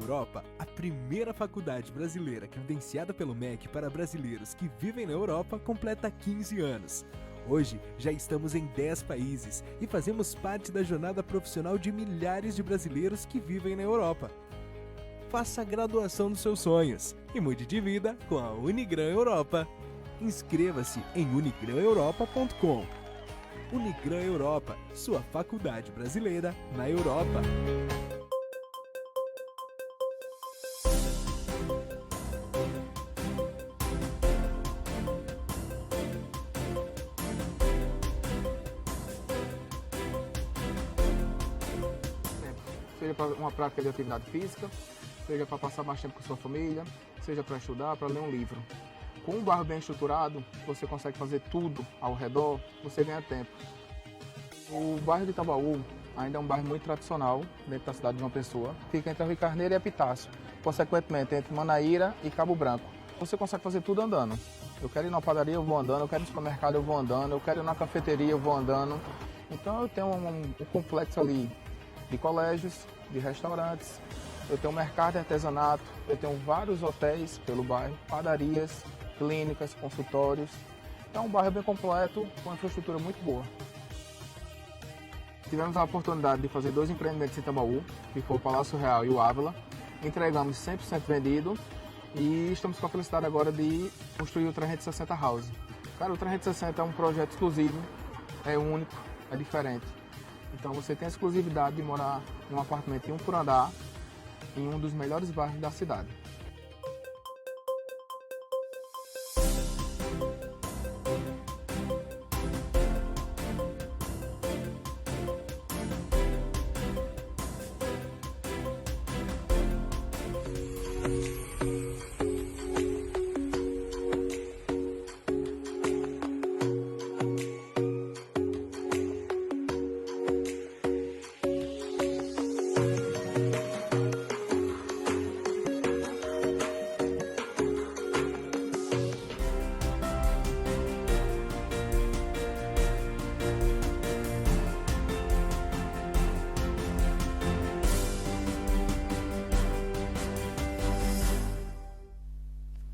Europa, a primeira faculdade brasileira credenciada pelo MEC para brasileiros que vivem na Europa, completa 15 anos. Hoje, já estamos em 10 países e fazemos parte da jornada profissional de milhares de brasileiros que vivem na Europa. Faça a graduação dos seus sonhos e mude de vida com a Unigran Europa. Inscreva-se em unigraneuropa.com. Unigran Europa, sua faculdade brasileira na Europa. Seja para uma prática de atividade física, seja para passar mais tempo com sua família, seja para estudar, para ler um livro. Com um bairro bem estruturado, você consegue fazer tudo ao redor, você ganha tempo. O bairro de Itabaú ainda é um bairro muito tradicional dentro da cidade de João Pessoa. Fica entre a Rio Carneiro e Epitácio, consequentemente entre Manaíra e Cabo Branco. Você consegue fazer tudo andando. Eu quero ir na padaria, eu vou andando, eu quero ir no supermercado, eu vou andando, eu quero ir na cafeteria, eu vou andando. Então eu tenho um complexo ali de colégios, de restaurantes, eu tenho um mercado de artesanato, eu tenho vários hotéis pelo bairro, padarias, clínicas, consultórios. É um bairro bem completo, com uma infraestrutura muito boa. Tivemos a oportunidade de fazer 2 empreendimentos em Itabaú, que foi o Palácio Real e o Ávila. Entregamos 100% vendido e estamos com a felicidade agora de construir o 360 House. Cara, o 360 é um projeto exclusivo, é único, é diferente. Então você tem a exclusividade de morar em um apartamento em um por andar, em um dos melhores bairros da cidade.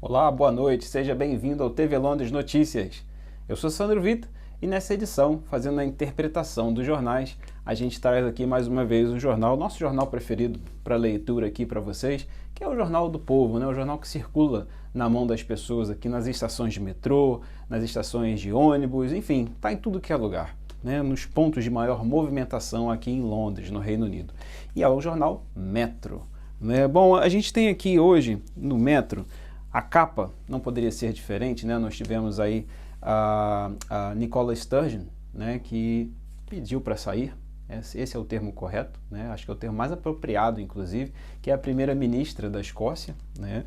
Olá, boa noite, seja bem-vindo ao TV Londres Notícias. Eu sou Sandro Vita e nessa edição, fazendo a interpretação dos jornais, a gente traz aqui mais uma vez o jornal, nosso jornal preferido para leitura aqui para vocês, que é o Jornal do Povo, né? O jornal que circula na mão das pessoas aqui nas estações de metrô, nas estações de ônibus, enfim, está em tudo que é lugar, né? Nos pontos de maior movimentação aqui em Londres, no Reino Unido. E é o jornal Metro, né? Bom, a gente tem aqui hoje no Metro a capa, não poderia ser diferente, né? Nós tivemos aí a Nicola Sturgeon, né, que pediu para sair, esse é o termo correto, né? Acho que é o termo mais apropriado, inclusive, que é a primeira-ministra da Escócia, né?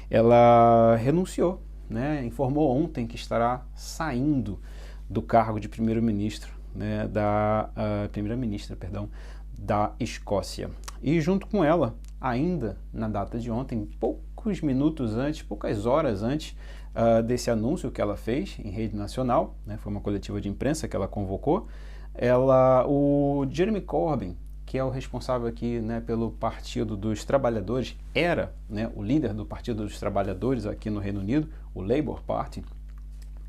Ela renunciou, né? Informou ontem que estará saindo do cargo de primeiro-ministro, né, primeira-ministra, perdão, da Escócia. E junto com ela, ainda na data de ontem, poucos minutos antes, poucas horas antes desse anúncio que ela fez em rede nacional, né, foi uma coletiva de imprensa que ela convocou, o Jeremy Corbyn, que é o responsável aqui, né, pelo Partido dos Trabalhadores, era, né, o líder do Partido dos Trabalhadores aqui no Reino Unido, o Labour Party,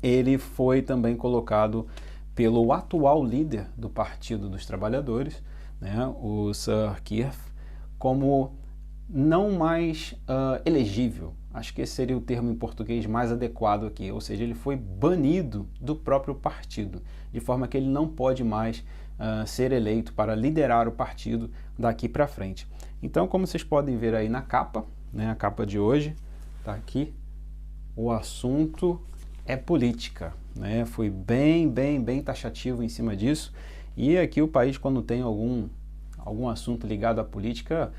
ele foi também colocado pelo atual líder do Partido dos Trabalhadores, né, o Sir Keir, como não mais elegível. Acho que esse seria o termo em português mais adequado aqui, ou seja, ele foi banido do próprio partido, de forma que ele não pode mais ser eleito para liderar o partido daqui para frente. Então, como vocês podem ver aí na capa, né, a capa de hoje está aqui, o assunto é política, né? Foi bem taxativo em cima disso, e aqui o país, quando tem algum assunto ligado à política,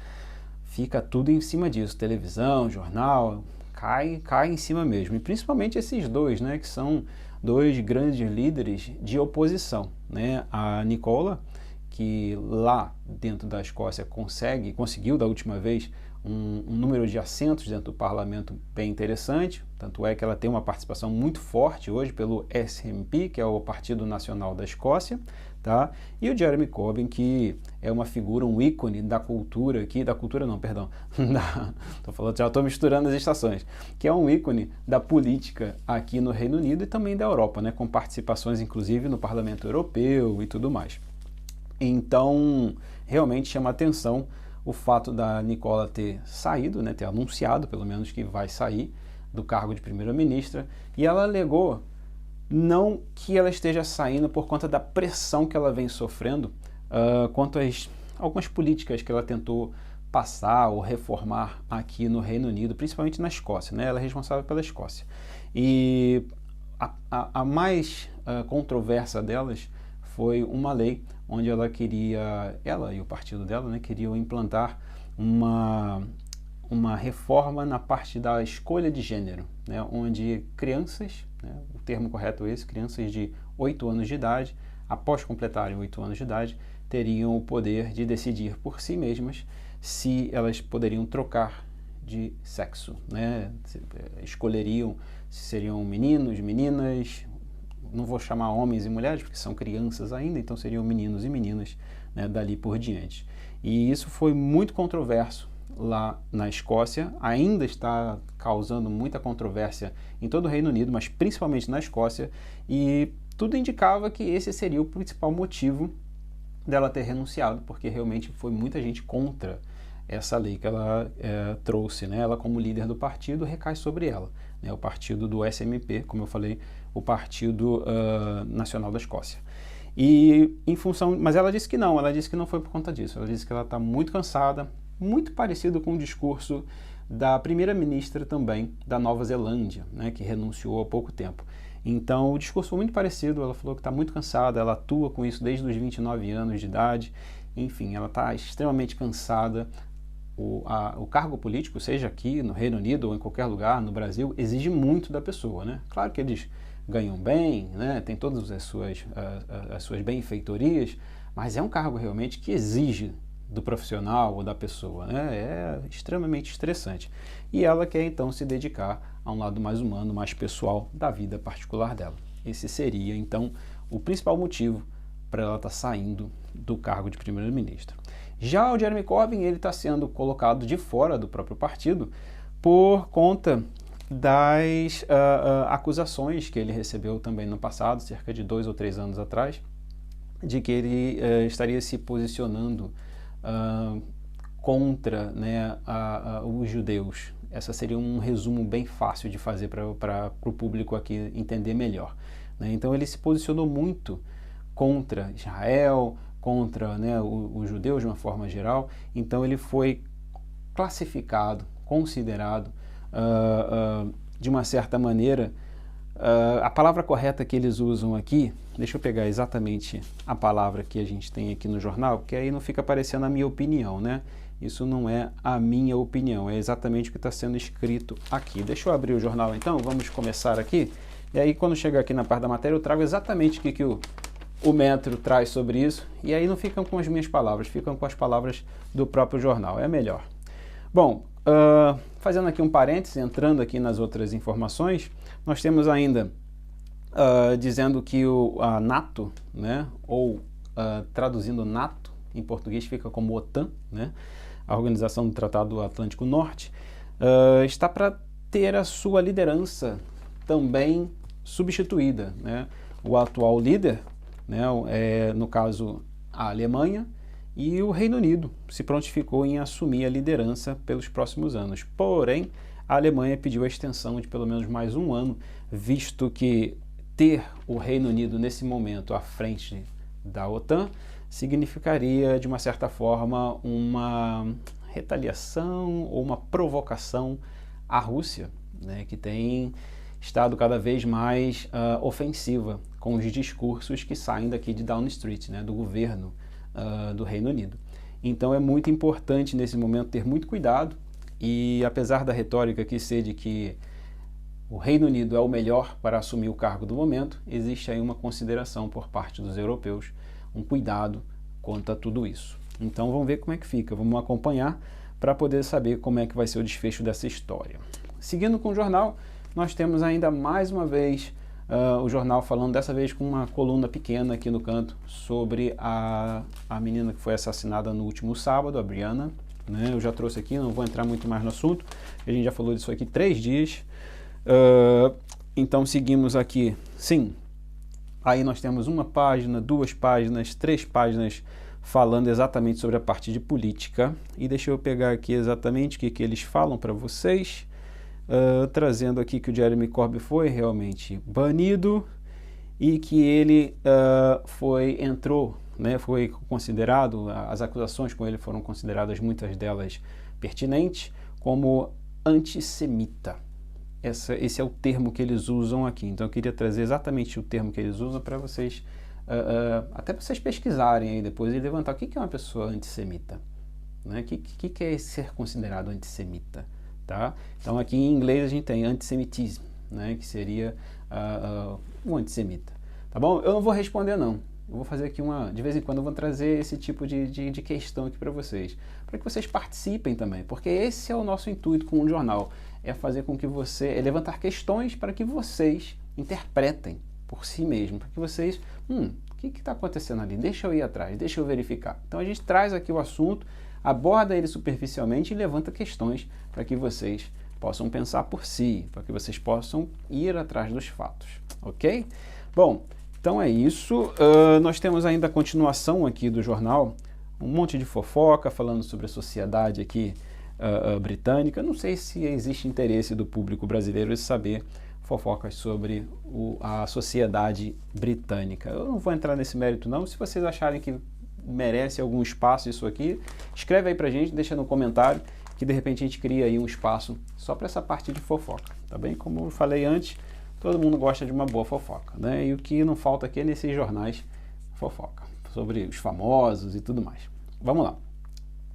fica tudo em cima disso, televisão, jornal, cai em cima mesmo. E principalmente esses dois, né, que são dois grandes líderes de oposição, né? A Nicola, que lá dentro da Escócia conseguiu da última vez um número de assentos dentro do parlamento bem interessante, tanto é que ela tem uma participação muito forte hoje pelo SNP, que é o Partido Nacional da Escócia, tá? E o Jeremy Corbyn, que é uma figura, um ícone da cultura aqui, da cultura não, perdão, já estou misturando as estações, que é um ícone da política aqui no Reino Unido e também da Europa, né? Com participações inclusive no Parlamento Europeu e tudo mais. Então, realmente chama atenção o fato da Nicola ter saído, né, ter anunciado pelo menos que vai sair do cargo de primeira-ministra, e ela alegou não que ela esteja saindo por conta da pressão que ela vem sofrendo quanto às algumas políticas que ela tentou passar ou reformar aqui no Reino Unido, principalmente na Escócia, né? Ela é responsável pela Escócia. E a mais controversa delas foi uma lei onde ela e o partido dela, né, queriam implantar uma reforma na parte da escolha de gênero, né, onde crianças, né, o termo correto é esse, crianças de 8 anos de idade, após completarem 8 anos de idade, teriam o poder de decidir por si mesmas se elas poderiam trocar de sexo, né, escolheriam se seriam meninos, meninas, não vou chamar homens e mulheres, porque são crianças ainda, então seriam meninos e meninas, né, dali por diante. E isso foi muito controverso lá na Escócia, ainda está causando muita controvérsia em todo o Reino Unido, mas principalmente na Escócia, e tudo indicava que esse seria o principal motivo dela ter renunciado, porque realmente foi muita gente contra essa lei que ela trouxe, né? Ela, como líder do partido, recai sobre ela, né? O partido do SNP, como eu falei, o Partido Nacional da Escócia. E em função, mas ela disse que não foi por conta disso. Ela disse que ela está muito cansada, muito parecido com o discurso da primeira-ministra também da Nova Zelândia, né, que renunciou há pouco tempo. Então, o discurso foi muito parecido. Ela falou que está muito cansada, ela atua com isso desde os 29 anos de idade. Enfim, ela está extremamente cansada. O cargo político, seja aqui no Reino Unido ou em qualquer lugar, no Brasil, exige muito da pessoa, né? Claro que eles ganham bem, né? Tem todas as suas benfeitorias, mas é um cargo realmente que exige do profissional ou da pessoa, né? É extremamente estressante. E ela quer então se dedicar a um lado mais humano, mais pessoal da vida particular dela. Esse seria então o principal motivo para ela estar saindo do cargo de primeira-ministra. Já o Jeremy Corbyn, ele está sendo colocado de fora do próprio partido por conta das acusações que ele recebeu também no passado, cerca de 2 ou 3 anos atrás, de que ele estaria se posicionando contra, né, os judeus. Essa seria um resumo bem fácil de fazer para o público aqui entender melhor, né? Então ele se posicionou muito contra Israel, contra, né, os judeus de uma forma geral. Então ele foi classificado, considerado de uma certa maneira, a palavra correta que eles usam aqui, deixa eu pegar exatamente a palavra que a gente tem aqui no jornal, porque aí não fica aparecendo a minha opinião, né? Isso não é a minha opinião, é exatamente o que está sendo escrito aqui. Deixa eu abrir o jornal então, vamos começar aqui. E aí quando chegar aqui na parte da matéria eu trago exatamente o que o Metro traz sobre isso, e aí não ficam com as minhas palavras, ficam com as palavras do próprio jornal, é melhor. Bom, fazendo aqui um parênteses, entrando aqui nas outras informações, nós temos ainda dizendo que a NATO, né, ou traduzindo NATO, em português fica como OTAN, né, a Organização do Tratado do Atlântico Norte, está para ter a sua liderança também substituída, né? O atual líder, né, no caso a Alemanha, e o Reino Unido se prontificou em assumir a liderança pelos próximos anos. Porém, a Alemanha pediu a extensão de pelo menos mais um ano, visto que ter o Reino Unido nesse momento à frente da OTAN significaria, de uma certa forma, uma retaliação ou uma provocação à Rússia, né, que tem estado cada vez mais ofensiva com os discursos que saem daqui de Downing Street, né, do governo do Reino Unido. Então é muito importante nesse momento ter muito cuidado, e apesar da retórica que ser de que o Reino Unido é o melhor para assumir o cargo do momento, existe aí uma consideração por parte dos europeus, um cuidado quanto a tudo isso. Então vamos ver como é que fica, vamos acompanhar, para poder saber como é que vai ser o desfecho dessa história. Seguindo com o jornal, nós temos ainda mais uma vez o jornal falando, dessa vez com uma coluna pequena aqui no canto, sobre a menina que foi assassinada no último sábado, a Brianna, né? Eu já trouxe aqui, não vou entrar muito mais no assunto, a gente já falou disso aqui 3 dias. Então seguimos aqui, sim, aí nós temos 1 página, 2 páginas, 3 páginas falando exatamente sobre a parte de política, e deixa eu pegar aqui exatamente o que eles falam para vocês. Trazendo aqui que o Jeremy Corbyn foi realmente banido e que ele entrou, né, foi considerado, as acusações com ele foram consideradas, muitas delas pertinentes, como antissemita. Esse é o termo que eles usam aqui. Então eu queria trazer exatamente o termo que eles usam para vocês, até para vocês pesquisarem aí depois e levantar o que é uma pessoa antissemita, né? O que é ser considerado antissemita? Tá? Então aqui em inglês a gente tem antissemitismo, né, que seria um antissemita, tá bom? Eu não vou responder não, eu vou fazer aqui de vez em quando eu vou trazer esse tipo de questão aqui para vocês participem também, porque esse é o nosso intuito com o jornal, é fazer com que levantar questões para que vocês interpretem por si mesmos, para que vocês, o que está acontecendo ali? Deixa eu ir atrás, deixa eu verificar. Então a gente traz aqui o assunto, aborda ele superficialmente e levanta questões para que vocês possam pensar por si, para que vocês possam ir atrás dos fatos, ok? Bom, então é isso. Nós temos ainda a continuação aqui do jornal, um monte de fofoca falando sobre a sociedade aqui britânica. Não sei se existe interesse do público brasileiro em saber fofocas sobre a sociedade britânica. Eu não vou entrar nesse mérito não. Se vocês acharem que merece algum espaço isso aqui, escreve aí pra gente, deixa no comentário, que de repente a gente cria aí um espaço só para essa parte de fofoca, tá bem? Como eu falei antes, todo mundo gosta de uma boa fofoca, né? E o que não falta aqui é nesses jornais fofoca, sobre os famosos e tudo mais. Vamos lá.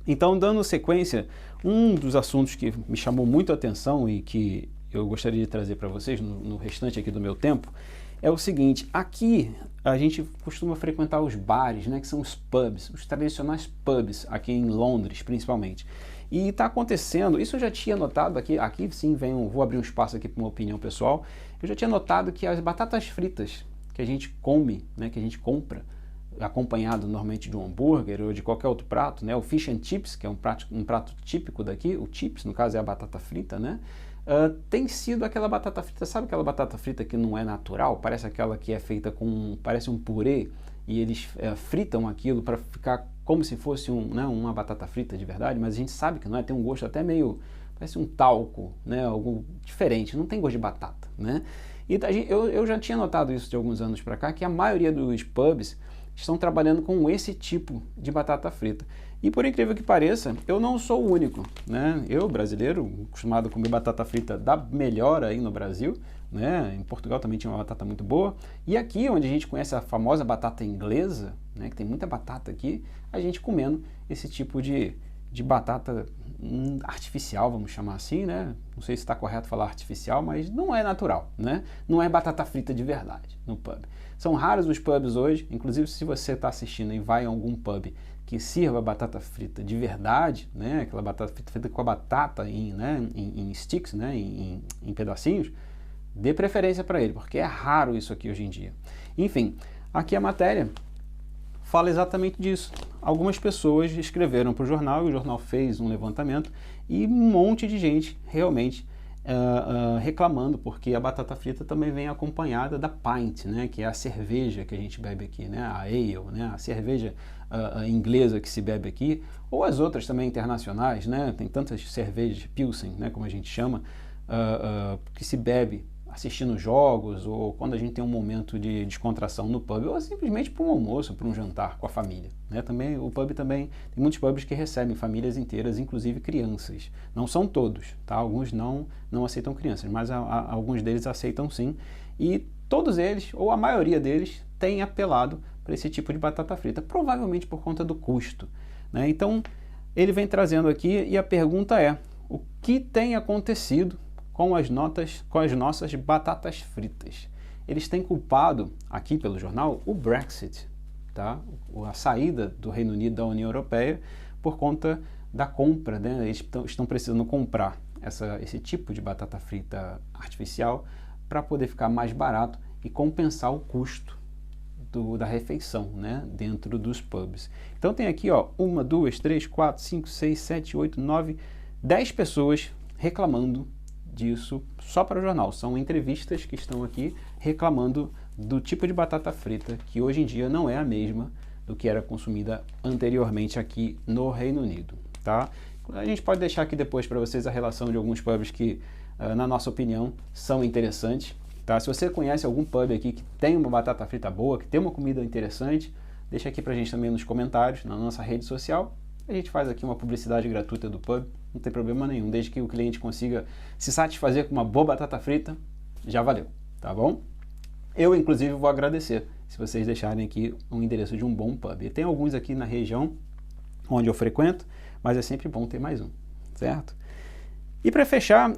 Então, dando sequência, um dos assuntos que me chamou muito a atenção e que eu gostaria de trazer para vocês no restante aqui do meu tempo, é o seguinte: aqui a gente costuma frequentar os bares, né, que são os pubs, os tradicionais pubs, aqui em Londres principalmente. E está acontecendo, isso eu já tinha notado aqui sim vou abrir um espaço aqui para uma opinião pessoal, eu já tinha notado que as batatas fritas que a gente come, né, que a gente compra, acompanhado normalmente de um hambúrguer ou de qualquer outro prato, né, o fish and chips, que é um prato típico daqui, o chips no caso é a batata frita, né, tem sido aquela batata frita, sabe aquela batata frita que não é natural? Parece aquela que é feita parece um purê, e eles fritam aquilo para ficar como se fosse uma batata frita de verdade, mas a gente sabe que não é, tem um gosto até meio, parece um talco, né, algo diferente, não tem gosto de batata, né? E eu já tinha notado isso de alguns anos para cá, que a maioria dos pubs estão trabalhando com esse tipo de batata frita. E por incrível que pareça, eu não sou o único, né? Eu, brasileiro, acostumado a comer batata frita da melhor aí no Brasil, né? Em Portugal também tinha uma batata muito boa. E aqui, onde a gente conhece a famosa batata inglesa, né? Que tem muita batata aqui, a gente comendo esse tipo de batata artificial, vamos chamar assim, né? Não sei se está correto falar artificial, mas não é natural, né? Não é batata frita de verdade no pub. São raros os pubs hoje, inclusive se você está assistindo e vai em algum pub que sirva batata frita de verdade, né? Aquela batata frita feita com a batata em sticks, né? Em pedacinhos, dê preferência para ele, porque é raro isso aqui hoje em dia. Enfim, aqui a matéria fala exatamente disso. Algumas pessoas escreveram para o jornal, e o jornal fez um levantamento, e um monte de gente realmente reclamando, porque a batata frita também vem acompanhada da pint, né, que é a cerveja que a gente bebe aqui, né, a ale, né, a cerveja inglesa que se bebe aqui, ou as outras também internacionais, né, tem tantas cervejas, Pilsen, né, como a gente chama, que se bebe assistindo jogos, ou quando a gente tem um momento de descontração no pub, ou simplesmente para um almoço, para um jantar com a família, né? Também, o pub também, tem muitos pubs que recebem famílias inteiras, inclusive crianças. Não são todos, tá? Alguns não aceitam crianças, mas alguns deles aceitam sim, e todos eles, ou a maioria deles, têm apelado para esse tipo de batata frita, provavelmente por conta do custo, né? Então, ele vem trazendo aqui, e a pergunta é: o que tem acontecido com as nossas batatas fritas? Eles têm culpado, aqui pelo jornal, o Brexit, tá? A saída do Reino Unido da União Europeia por conta da compra, né? Eles estão precisando comprar esse tipo de batata frita artificial para poder ficar mais barato e compensar o custo da refeição, né, dentro dos pubs. Então tem aqui, ó, 1, 2, 3, 4, 5, 6, 7, 8, 9, 10 pessoas reclamando disso só para o jornal. São entrevistas que estão aqui reclamando do tipo de batata frita que hoje em dia não é a mesma do que era consumida anteriormente aqui no Reino Unido, tá? A gente pode deixar aqui depois para vocês a relação de alguns pubs que, na nossa opinião, são interessantes. Tá? Se você conhece algum pub aqui que tem uma batata frita boa, que tem uma comida interessante, deixa aqui pra gente também nos comentários, na nossa rede social. A gente faz aqui uma publicidade gratuita do pub, não tem problema nenhum, desde que o cliente consiga se satisfazer com uma boa batata frita, já valeu, tá bom? Eu, inclusive, vou agradecer se vocês deixarem aqui um endereço de um bom pub. E tem alguns aqui na região onde eu frequento, mas é sempre bom ter mais um, certo? E para fechar,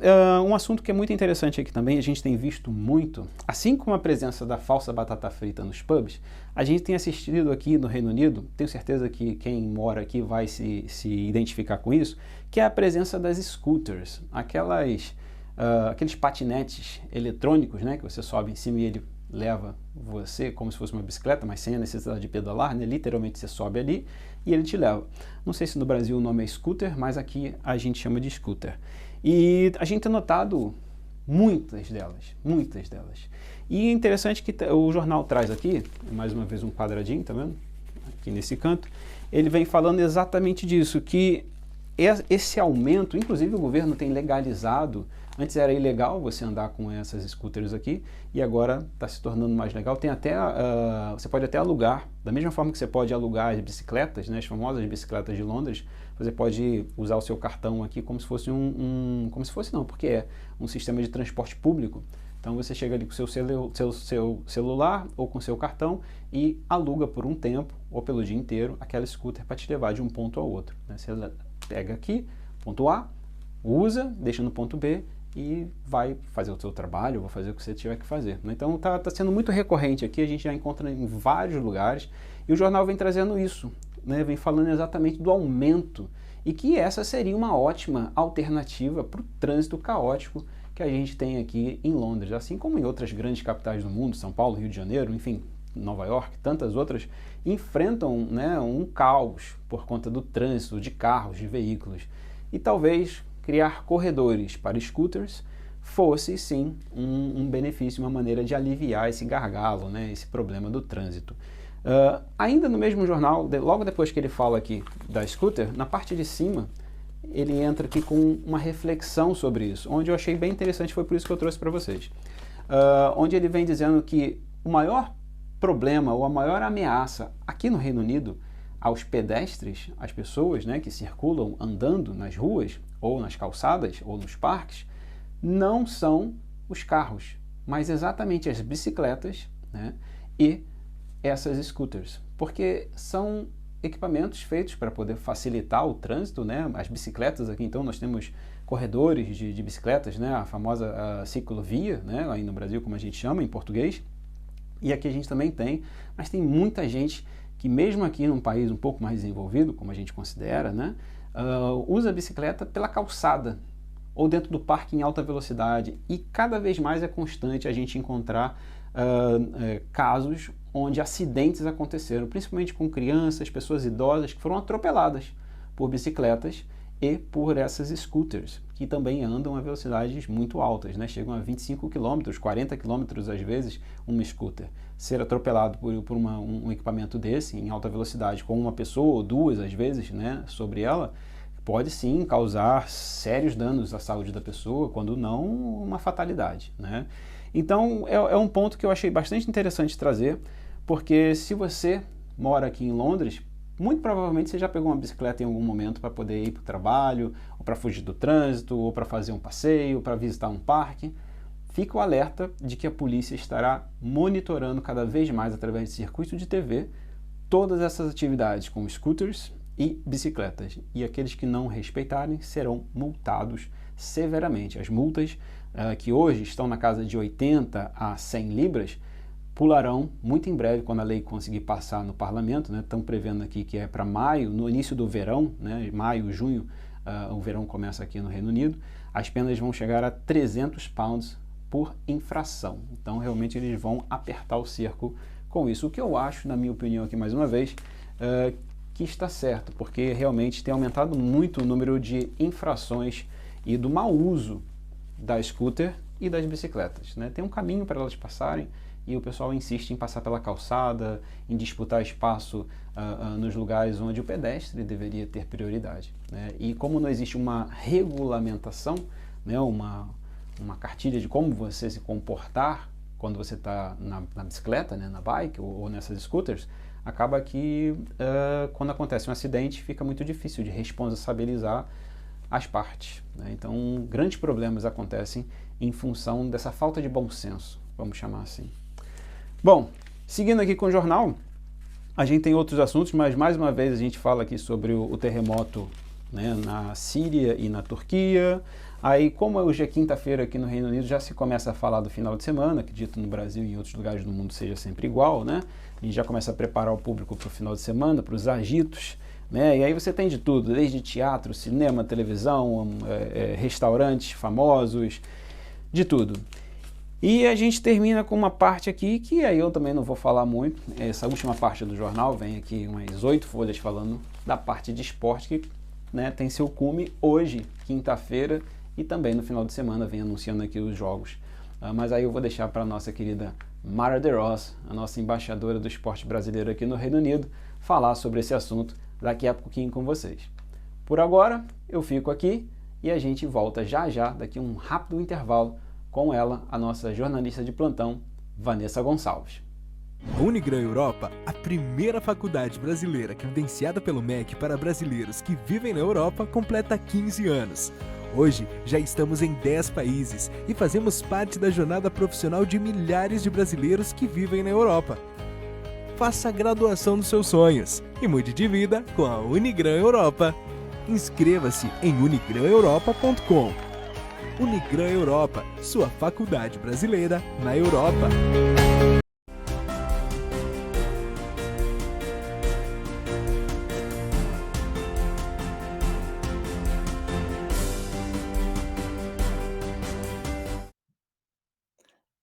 um assunto que é muito interessante aqui também, a gente tem visto muito, assim como a presença da falsa batata frita nos pubs, a gente tem assistido aqui no Reino Unido, tenho certeza que quem mora aqui vai se identificar com isso, que é a presença das scooters, aqueles patinetes eletrônicos, né, que você sobe em cima e ele leva você como se fosse uma bicicleta, mas sem a necessidade de pedalar, né? Literalmente você sobe ali e ele te leva. Não sei se no Brasil o nome é scooter, mas aqui a gente chama de scooter. E a gente tem notado muitas delas. E é interessante que o jornal traz aqui, mais uma vez um quadradinho, tá vendo? Aqui nesse canto, ele vem falando exatamente disso, que esse aumento, inclusive o governo tem legalizado. Antes era ilegal você andar com essas scooters aqui e agora está se tornando mais legal. Tem até, você pode até alugar, da mesma forma que você pode alugar as bicicletas, né, as famosas bicicletas de Londres, você pode usar o seu cartão aqui como se fosse como se fosse não, porque é um sistema de transporte público. Então você chega ali com o seu celular ou com o seu cartão e aluga por um tempo ou pelo dia inteiro aquela scooter para te levar de um ponto ao outro, né? Você pega aqui, ponto A, usa, deixa no ponto B e vai fazer o seu trabalho, vai fazer o que você tiver que fazer. Então tá sendo muito recorrente aqui, a gente já encontra em vários lugares e o jornal vem trazendo isso, né? Vem falando exatamente do aumento e que essa seria uma ótima alternativa para o trânsito caótico que a gente tem aqui em Londres, assim como em outras grandes capitais do mundo, São Paulo, Rio de Janeiro, enfim, Nova York, tantas outras, enfrentam, né, um caos por conta do trânsito de carros, de veículos. E talvez criar corredores para scooters fosse sim um benefício, uma maneira de aliviar esse gargalo, né, esse problema do trânsito. Ainda no mesmo jornal, logo depois que ele fala aqui da scooter, na parte de cima ele entra aqui com uma reflexão sobre isso, onde eu achei bem interessante, foi por isso que eu trouxe para vocês. Onde ele vem dizendo que o maior problema ou a maior ameaça aqui no Reino Unido aos pedestres, às pessoas, né, que circulam andando nas ruas ou nas calçadas ou nos parques, não são os carros, mas exatamente as bicicletas, né, e essas scooters, porque são equipamentos feitos para poder facilitar o trânsito, né? As bicicletas aqui, então, nós temos corredores de bicicletas, né? A famosa ciclovia, né? Aí no Brasil, como a gente chama em português, e aqui a gente também tem, mas tem muita gente que mesmo aqui num país um pouco mais desenvolvido, como a gente considera, né? Usa a bicicleta pela calçada ou dentro do parque em alta velocidade, e cada vez mais é constante a gente encontrar casos onde acidentes aconteceram, principalmente com crianças, pessoas idosas que foram atropeladas por bicicletas e por essas scooters, que também andam a velocidades muito altas, né? Chegam a 25 km, 40 km às vezes, uma scooter. Ser atropelado por um equipamento desse, em alta velocidade, com uma pessoa ou duas às vezes, né, sobre ela, pode sim causar sérios danos à saúde da pessoa, quando não uma fatalidade, né? Então é um ponto que eu achei bastante interessante trazer, porque se você mora aqui em Londres, muito provavelmente você já pegou uma bicicleta em algum momento para poder ir para o trabalho, ou para fugir do trânsito, ou para fazer um passeio, para visitar um parque. Fica o alerta de que a polícia estará monitorando cada vez mais através de circuito de TV todas essas atividades com scooters e bicicletas. E aqueles que não respeitarem serão multados severamente. As multas que hoje estão na casa de 80 a 100 libras pularão muito em breve, quando a lei conseguir passar no parlamento, né? Estão prevendo aqui que é para maio, no início do verão, né? Maio, junho, o verão começa aqui no Reino Unido, as penas vão chegar a 300 pounds por infração. Então, realmente, eles vão apertar o cerco com isso. O que eu acho, na minha opinião aqui mais uma vez, que está certo, porque realmente tem aumentado muito o número de infrações e do mau uso da scooter e das bicicletas, né? Tem um caminho para elas passarem e o pessoal insiste em passar pela calçada, em disputar espaço nos lugares onde o pedestre deveria ter prioridade, né? E como não existe uma regulamentação, né, uma cartilha de como você se comportar quando você está na bicicleta, né, na bike ou nessas scooters, acaba que quando acontece um acidente fica muito difícil de responsabilizar as partes, né? Então, grandes problemas acontecem em função dessa falta de bom senso, vamos chamar assim. Bom, seguindo aqui com o jornal, a gente tem outros assuntos, mas mais uma vez a gente fala aqui sobre o terremoto, né, na Síria e na Turquia. Aí, como hoje é quinta-feira aqui no Reino Unido, já se começa a falar do final de semana, acredito no Brasil e em outros lugares do mundo seja sempre igual, né? A gente já começa a preparar o público para o final de semana, para os agitos, né? E aí você tem de tudo, desde teatro, cinema, televisão, restaurantes famosos, de tudo. E a gente termina com uma parte aqui que aí eu também não vou falar muito. Essa última parte do jornal vem aqui umas 8 folhas falando da parte de esporte que, né, tem seu cume hoje, quinta-feira, e também no final de semana vem anunciando aqui os jogos. Mas aí eu vou deixar para a nossa querida Mara de Ross, a nossa embaixadora do esporte brasileiro aqui no Reino Unido, falar sobre esse assunto daqui a pouquinho com vocês. Por agora, eu fico aqui e a gente volta já já, daqui a um rápido intervalo, com ela, a nossa jornalista de plantão, Vanessa Gonçalves. A Unigran Europa, a primeira faculdade brasileira credenciada pelo MEC para brasileiros que vivem na Europa, completa 15 anos. Hoje, já estamos em 10 países e fazemos parte da jornada profissional de milhares de brasileiros que vivem na Europa. Faça a graduação dos seus sonhos e mude de vida com a Unigran Europa. Inscreva-se em unigraneuropa.com. Unigran Europa, sua faculdade brasileira na Europa.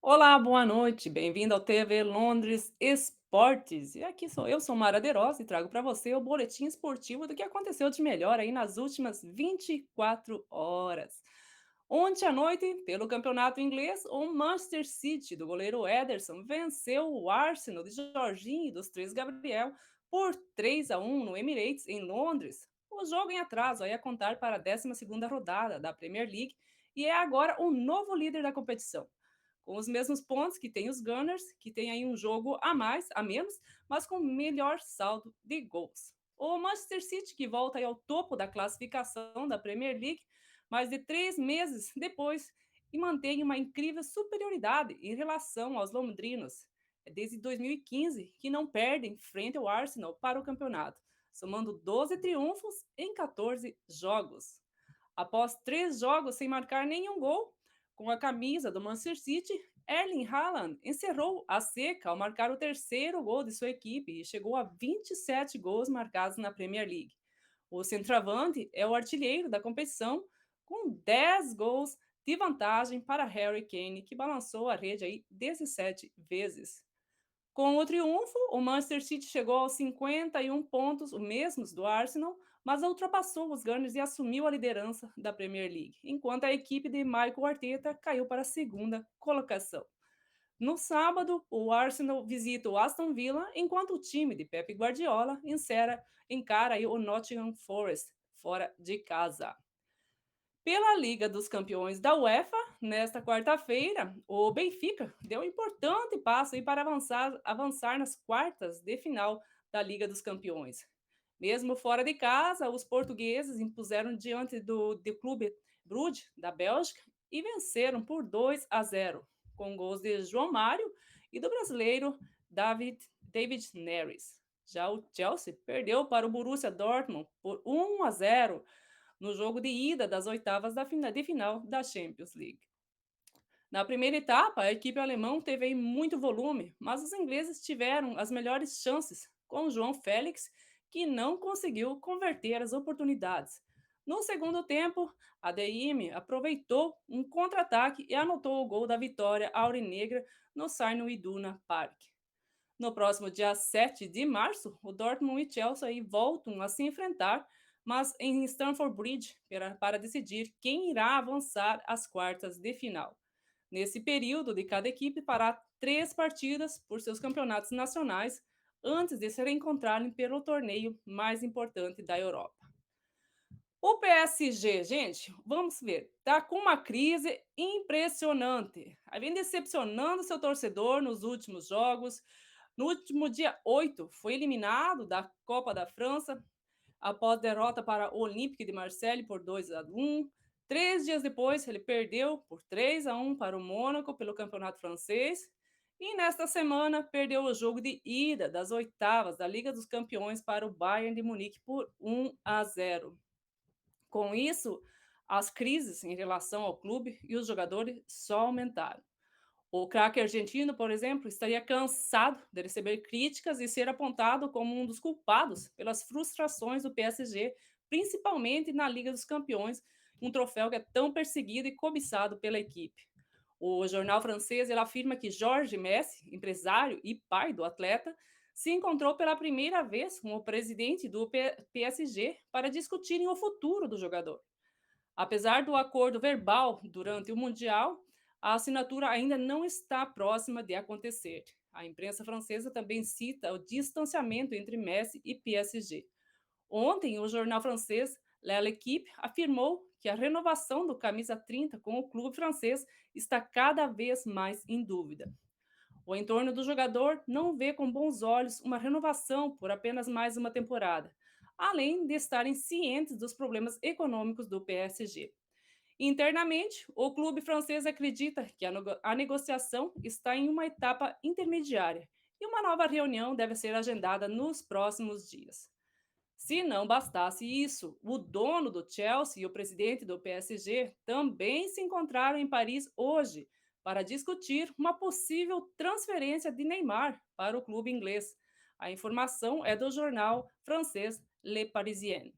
Olá, boa noite, bem-vindo ao TV Londres Esportes. E aqui sou Mara de Ross e trago para você o boletim esportivo do que aconteceu de melhor aí nas últimas 24 horas. Ontem à noite, pelo campeonato inglês, o Manchester City, do goleiro Ederson, venceu o Arsenal de Jorginho e dos Três Gabriel por 3-1 no Emirates, em Londres. O jogo em atraso aí a contar para a 12ª rodada da Premier League e é agora o novo líder da competição com os mesmos pontos que tem os Gunners, que tem aí um jogo a menos, mas com melhor saldo de gols. O Manchester City, que volta aí ao topo da classificação da Premier League, mais de 3 meses depois, e mantém uma incrível superioridade em relação aos londrinos. É desde 2015 que não perdem frente ao Arsenal para o campeonato, somando 12 triunfos em 14 jogos. Após 3 jogos sem marcar nenhum gol, com a camisa do Manchester City, Erling Haaland encerrou a seca ao marcar o terceiro gol de sua equipe e chegou a 27 gols marcados na Premier League. O centroavante é o artilheiro da competição, com 10 gols de vantagem para Harry Kane, que balançou a rede aí 17 vezes. Com o triunfo, o Manchester City chegou aos 51 pontos, os mesmos do Arsenal, mas ultrapassou os Gunners e assumiu a liderança da Premier League, enquanto a equipe de Michael Arteta caiu para a segunda colocação. No sábado, o Arsenal visita o Aston Villa, enquanto o time de Pep Guardiola encara o Nottingham Forest fora de casa. Pela Liga dos Campeões da UEFA, nesta quarta-feira, o Benfica deu um importante passo aí para avançar nas quartas de final da Liga dos Campeões. Mesmo fora de casa, os portugueses impuseram diante do Clube Brugge, da Bélgica, e venceram por 2-0, com gols de João Mário e do brasileiro David Neres. Já o Chelsea perdeu para o Borussia Dortmund por 1-0 no jogo de ida das oitavas de final da Champions League. Na primeira etapa, a equipe alemã teve aí muito volume, mas os ingleses tiveram as melhores chances, com João Félix, que não conseguiu converter as oportunidades. No segundo tempo, a DM aproveitou um contra-ataque e anotou o gol da vitória aurinegra no Sarno Iduna Park. No próximo dia 7 de março, o Dortmund e Chelsea aí voltam a se enfrentar, mas em Stamford Bridge, para decidir quem irá avançar às quartas de final. Nesse período de cada equipe fará 3 partidas por seus campeonatos nacionais antes de se reencontrarem pelo torneio mais importante da Europa. O PSG, gente, vamos ver, tá com uma crise impressionante. Aí vem decepcionando seu torcedor nos últimos jogos. No último dia 8, foi eliminado da Copa da França após derrota para o Olympique de Marseille por 2-1. 3 dias depois, ele perdeu por 3-1 para o Mônaco pelo Campeonato Francês. E nesta semana, perdeu o jogo de ida das oitavas da Liga dos Campeões para o Bayern de Munique por 1-0. Com isso, as crises em relação ao clube e os jogadores só aumentaram. O craque argentino, por exemplo, estaria cansado de receber críticas e ser apontado como um dos culpados pelas frustrações do PSG, principalmente na Liga dos Campeões, um troféu que é tão perseguido e cobiçado pela equipe. O jornal francês ele afirma que Jorge Messi, empresário e pai do atleta, se encontrou pela primeira vez com o presidente do PSG para discutirem o futuro do jogador. Apesar do acordo verbal durante o Mundial, a assinatura ainda não está próxima de acontecer. A imprensa francesa também cita o distanciamento entre Messi e PSG. Ontem, o jornal francês L'Équipe afirmou que a renovação do camisa 30 com o clube francês está cada vez mais em dúvida. O entorno do jogador não vê com bons olhos uma renovação por apenas mais uma temporada, além de estarem cientes dos problemas econômicos do PSG. Internamente, o clube francês acredita que a negociação está em uma etapa intermediária e uma nova reunião deve ser agendada nos próximos dias. Se não bastasse isso, o dono do Chelsea e o presidente do PSG também se encontraram em Paris hoje para discutir uma possível transferência de Neymar para o clube inglês. A informação é do jornal francês Le Parisien.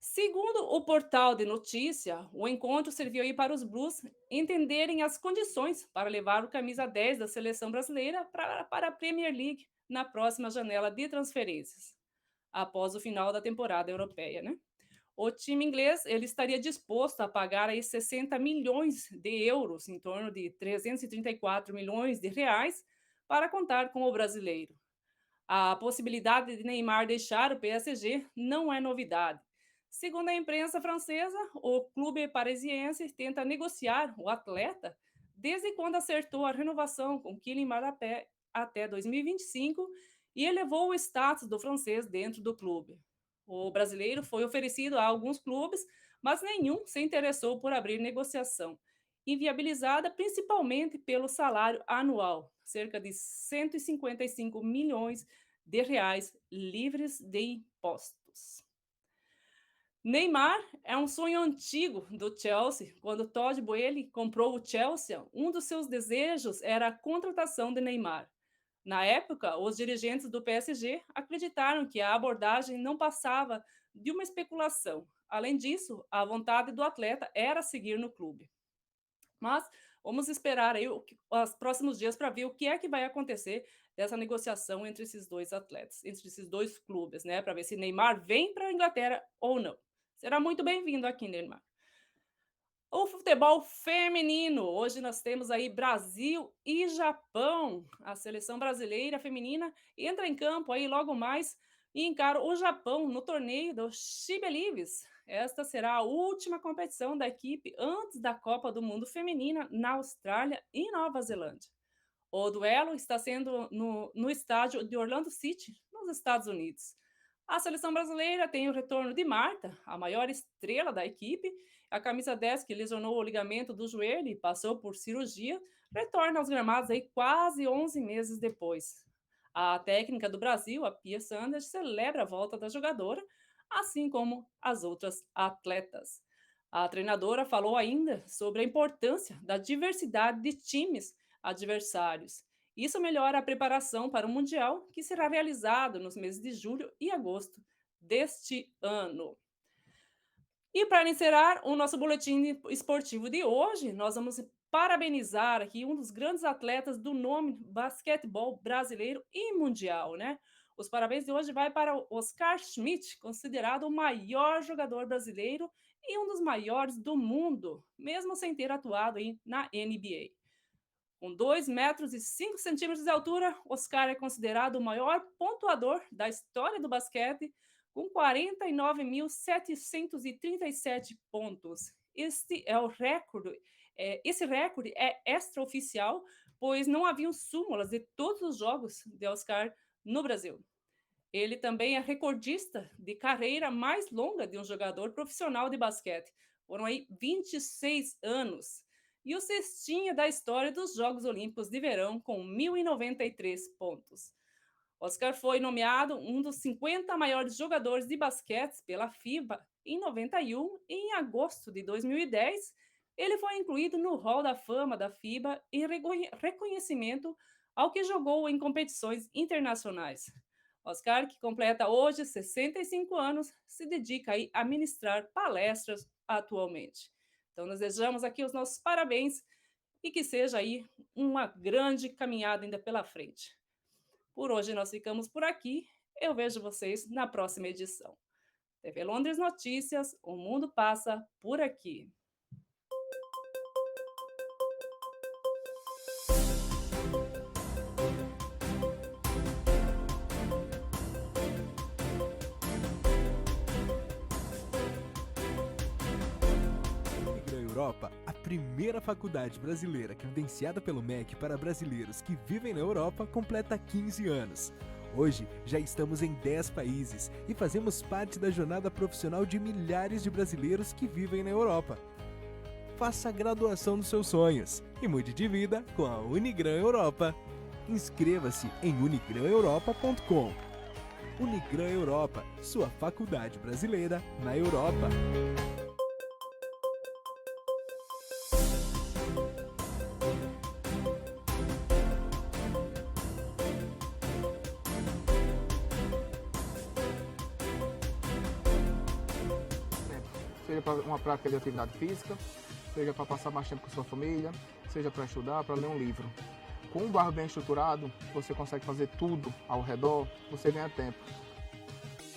Segundo o portal de notícia, o encontro serviu aí para os Blues entenderem as condições para levar o camisa 10 da seleção brasileira para a Premier League na próxima janela de transferências, após o final da temporada europeia, né? O time inglês ele estaria disposto a pagar aí 60 milhões de euros, em torno de 334 milhões de reais, para contar com o brasileiro. A possibilidade de Neymar deixar o PSG não é novidade. Segundo a imprensa francesa, o clube parisiense tenta negociar o atleta desde quando acertou a renovação com Kylian Mbappé até 2025 e elevou o status do francês dentro do clube. O brasileiro foi oferecido a alguns clubes, mas nenhum se interessou por abrir negociação, inviabilizada principalmente pelo salário anual, cerca de 155 milhões de reais livres de impostos. Neymar é um sonho antigo do Chelsea. Quando Todd Boehly comprou o Chelsea, um dos seus desejos era a contratação de Neymar. Na época, os dirigentes do PSG acreditaram que a abordagem não passava de uma especulação. Além disso, a vontade do atleta era seguir no clube. Mas vamos esperar aí os próximos dias para ver o que é que vai acontecer dessa negociação entre esses dois atletas, entre esses dois clubes, né? Para ver se Neymar vem para a Inglaterra ou não. Será muito bem-vindo aqui, Neymar. O futebol feminino. Hoje nós temos aí Brasil e Japão. A seleção brasileira feminina entra em campo aí logo mais e encara o Japão no torneio do She Believes. Esta será a última competição da equipe antes da Copa do Mundo Feminina na Austrália e Nova Zelândia. O duelo está sendo no estádio de Orlando City, nos Estados Unidos. A seleção brasileira tem o retorno de Marta, a maior estrela da equipe. A camisa 10, que lesionou o ligamento do joelho e passou por cirurgia, retorna aos gramados aí quase 11 meses depois. A técnica do Brasil, a Pia Sanders, celebra a volta da jogadora, assim como as outras atletas. A treinadora falou ainda sobre a importância da diversidade de times adversários. Isso melhora a preparação para o Mundial, que será realizado nos meses de julho e agosto deste ano. E para encerrar o nosso boletim esportivo de hoje, nós vamos parabenizar aqui um dos grandes atletas do nome basquetebol brasileiro e mundial, né? Os parabéns de hoje vai para o Oscar Schmidt, considerado o maior jogador brasileiro e um dos maiores do mundo, mesmo sem ter atuado aí na NBA. Com 2 metros e 5 centímetros de altura, Oscar é considerado o maior pontuador da história do basquete, com 49.737 pontos. Esse recorde é extraoficial, pois não haviam súmulas de todos os jogos de Oscar no Brasil. Ele também é recordista de carreira mais longa de um jogador profissional de basquete. Foram aí 26 anos. E o cestinha da história dos Jogos Olímpicos de Verão, com 1.093 pontos. Oscar foi nomeado um dos 50 maiores jogadores de basquete pela FIBA em 91 e em agosto de 2010, ele foi incluído no Hall da Fama da FIBA em reconhecimento ao que jogou em competições internacionais. Oscar, que completa hoje 65 anos, se dedica aí a ministrar palestras atualmente. Então, nós desejamos aqui os nossos parabéns e que seja aí uma grande caminhada ainda pela frente. Por hoje nós ficamos por aqui. Eu vejo vocês na próxima edição. TV Londres Notícias, o mundo passa por aqui. Unigram Europa, a primeira faculdade brasileira credenciada pelo MEC para brasileiros que vivem na Europa, completa 15 anos. Hoje, já estamos em 10 países e fazemos parte da jornada profissional de milhares de brasileiros que vivem na Europa. Faça a graduação dos seus sonhos e mude de vida com a Unigram Europa. Inscreva-se em unigraneuropa.com. Unigram Europa, sua faculdade brasileira na Europa. Seja para uma prática de atividade física, seja para passar mais tempo com sua família, seja para estudar, para ler um livro. Com um bairro bem estruturado, você consegue fazer tudo ao redor, você ganha tempo.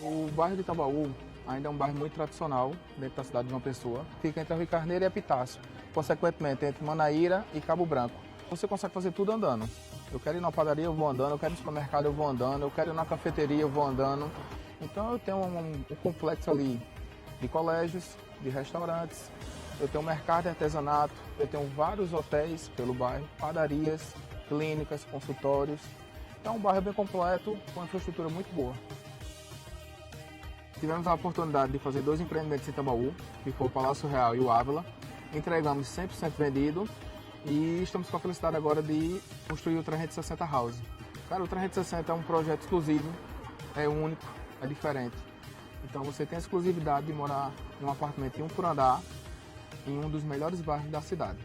O bairro de Itabaú ainda é um bairro muito tradicional dentro da cidade de João Pessoa. Fica entre Rio Carneiro e Epitácio, consequentemente entre Manaíra e Cabo Branco. Você consegue fazer tudo andando. Eu quero ir na padaria, eu vou andando, eu quero ir no supermercado, eu vou andando, eu quero ir na cafeteria, eu vou andando. Então eu tenho um complexo ali de colégios, de restaurantes, eu tenho um mercado de artesanato, eu tenho vários hotéis pelo bairro, padarias, clínicas, consultórios. Então é um bairro bem completo, com uma infraestrutura muito boa. Tivemos a oportunidade de fazer 2 empreendimentos em Itabaú, que foi o Palácio Real e o Ávila. Entregamos 100% vendido e estamos com a felicidade agora de construir o 360 House. Cara, o 360 é um projeto exclusivo, é único, é diferente. Então você tem a exclusividade de morar em um apartamento em um por andar, em um dos melhores bairros da cidade.